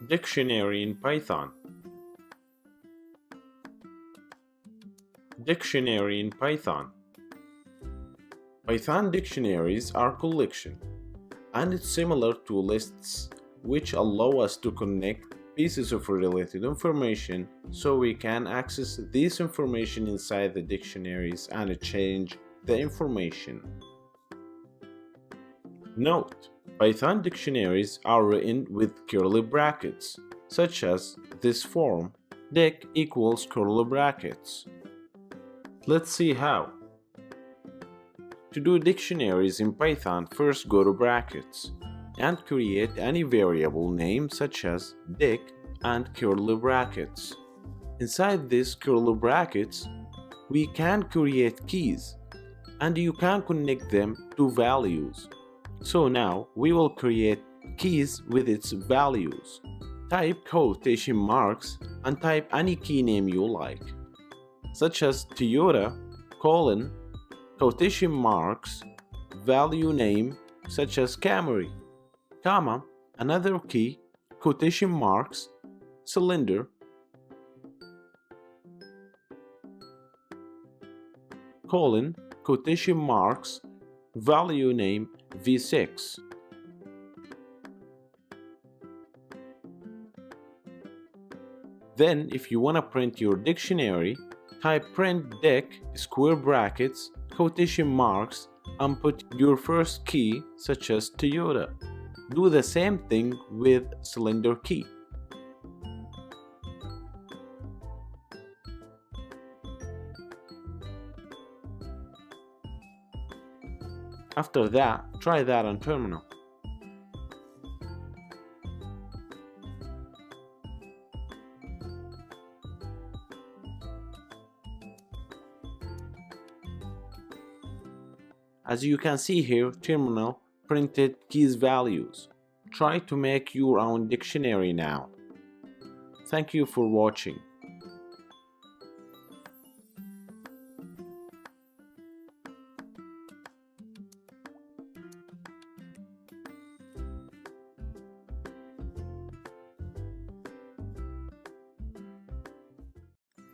Dictionary in Python. Dictionary in Python. Python dictionaries are collection, and it's similar to lists which allow us to connect pieces of related information so we can access this information inside the dictionaries and change the information. Note: Python dictionaries are written with curly brackets, such as this form, dic equals curly brackets. Let's see how. To do dictionaries in Python, first go to brackets and create any variable name such as dic and curly brackets. Inside these curly brackets, we can create keys, and you can connect them to values. So now we will create keys with its values. Type quotation marks and type any key name you like, such as Toyota, colon, quotation marks, value name such as Camry, comma, another key, quotation marks, cylinder, colon, quotation marks, value name V6. Then if you want to print your dictionary, type print dic square brackets, quotation marks, and put your first key such as Toyota. Do the same thing with cylinder key. After that, try that on terminal. As you can see here, terminal printed keys values. Try to make your own dictionary now. Thank you for watching.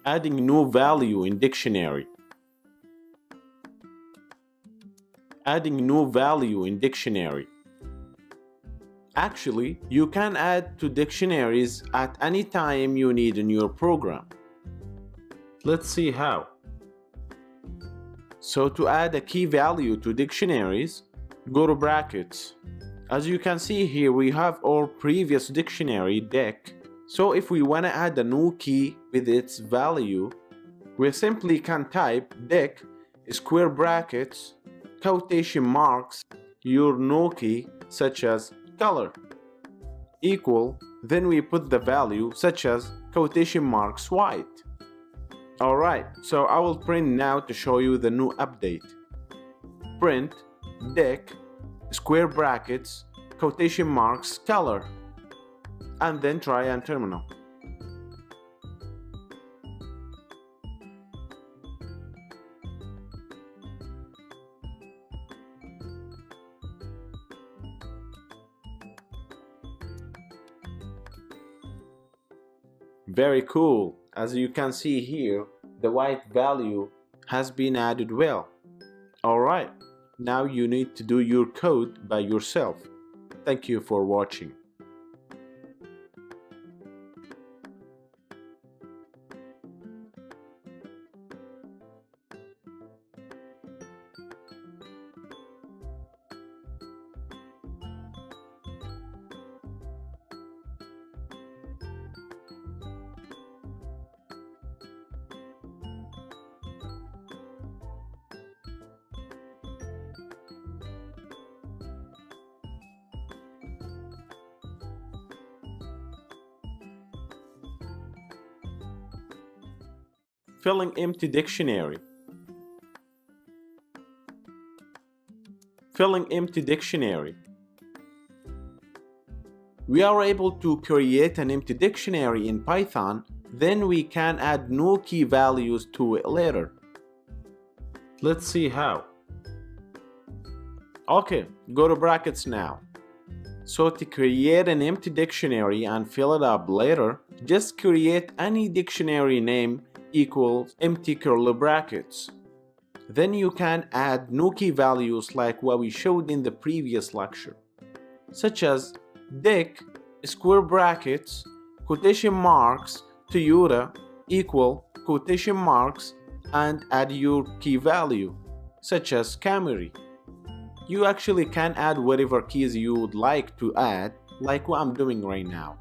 Adding new value in dictionary. Adding new value in dictionary. Actually, you can add to dictionaries at any time you need in your program. Let's see how. So to add a key value to dictionaries, go to brackets. As you can see here, we have our previous dictionary dic. So if we want to add a new key with its value, we simply can type dic square brackets, quotation marks, your new key such as color, equal, then we put the value such as quotation marks white. Alright, so I will print now to show you the new update. Print dic square brackets, quotation marks, color, and then try on terminal. Very cool. As you can see here, the white value has been added well. Alright, now you need to do your code by yourself. Thank you for watching. Filling empty dictionary. Filling empty dictionary. We are able to create an empty dictionary in Python, then we can add new key values to it later. Let's see how. Okay, go to brackets now. So to create an empty dictionary and fill it up later, just create any dictionary name equals empty curly brackets. Then you can add new key values like what we showed in the previous lecture, such as dic, square brackets, quotation marks, Toyota equal quotation marks, and add your key value, such as Camry. You actually can add whatever keys you would like to add, like what I'm doing right now.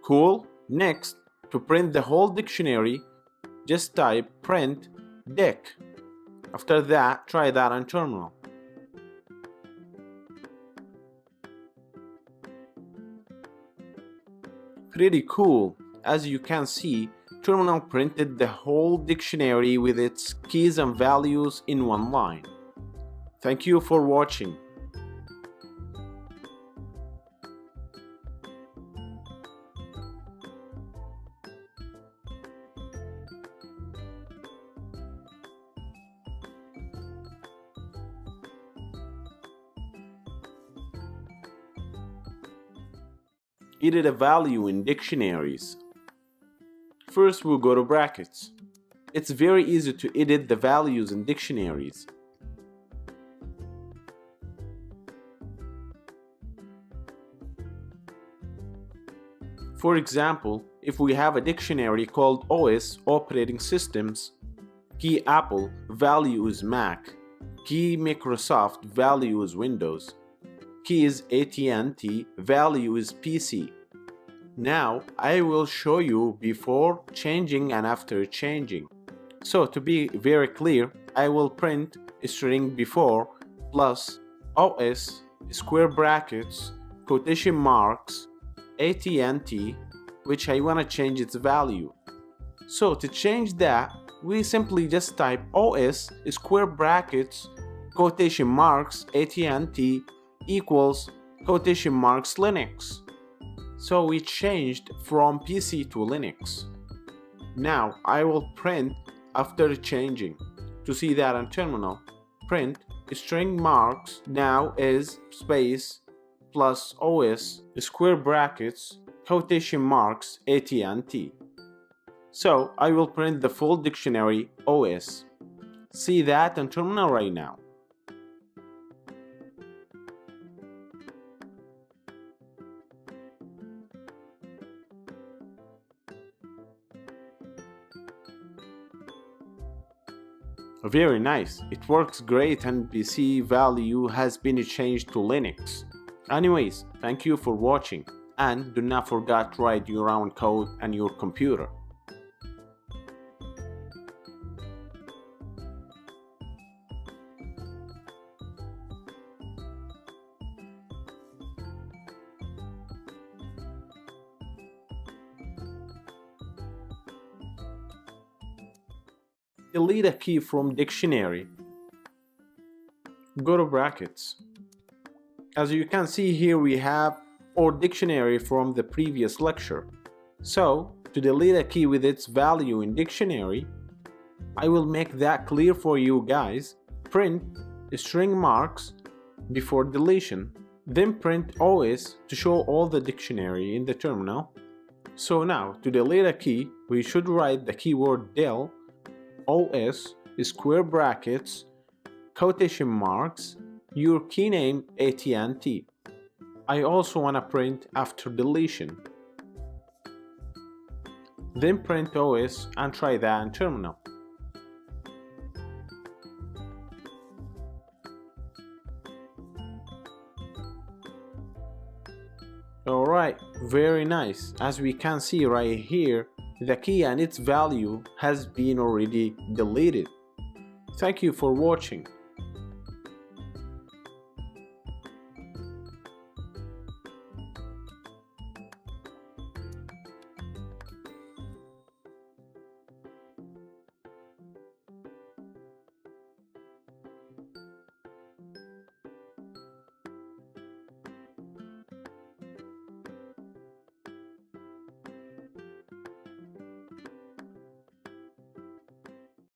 Cool. Next, to print the whole dictionary, just type print dic. After that, try that on terminal. Pretty cool. As you can see, terminal printed the whole dictionary with its keys and values in one line. Thank you for watching. Edit a value in dictionaries. First, we'll go to brackets. It's very easy to edit the values in dictionaries. For example, if we have a dictionary called OS operating systems, key Apple value is Mac, key Microsoft value is Windows, keys AT&T value is PC. Now I will show you before changing and after changing. So to be very clear, I will print a string before plus OS square brackets quotation marks AT&T, which I want to change its value. So to change that, we simply just type OS square brackets quotation marks AT&T equals quotation marks Linux. So we changed from PC to Linux. Now I will print after changing. To see that on terminal, print string marks now is space plus OS square brackets quotation marks AT&T. So I will print the full dictionary OS. See that on terminal right now. Very nice, it works great and PC value has been changed to Linux. Anyways, thank you for watching and do not forget to write your own code on your computer. Delete a key from dictionary. Go to brackets. As you can see here, we have our dictionary from the previous lecture. So to delete a key with its value in dictionary, I will make that clear for you guys. Print string marks before deletion, then print OS to show all the dictionary in the terminal. So now to delete a key, we should write the keyword del OS square brackets quotation marks your key name AT&T. I also want to print after deletion. Then print OS and try that in terminal. Alright, very nice. As we can see right here, the key and its value has been already deleted. Thank you for watching.